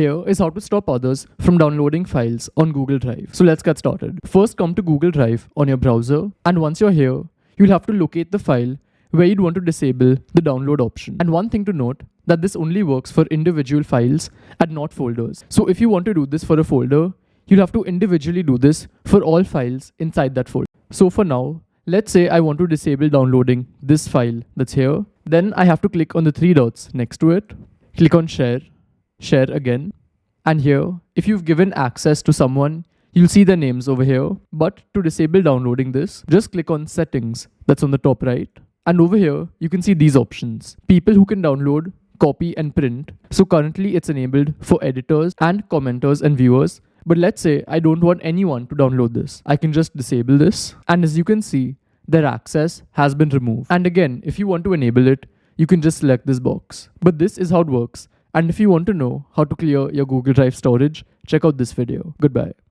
Here is how to stop others from downloading files on Google Drive. So let's get started. First, come to Google Drive on your browser, and once you're here, you'll have to locate the file where you'd want to disable the download option. And one thing to note, that this only works for individual files and not folders. So if you want to do this for a folder, you'll have to individually do this for all files inside that folder. So for now, let's say I want to disable downloading this file that's here. Then I have to click on the three dots next to it, click on share, share again. And here, if you've given access to someone, you'll see their names over here. But to disable downloading this, just click on settings that's on the top right. And over here, you can see these options. People who can download, copy and print. So currently it's enabled for editors and commenters and viewers. But let's say I don't want anyone to download this. I can just disable this. And as you can see, their access has been removed. And again, if you want to enable it, you can just select this box. But this is how it works. And if you want to know how to clear your Google Drive storage, check out this video. Goodbye.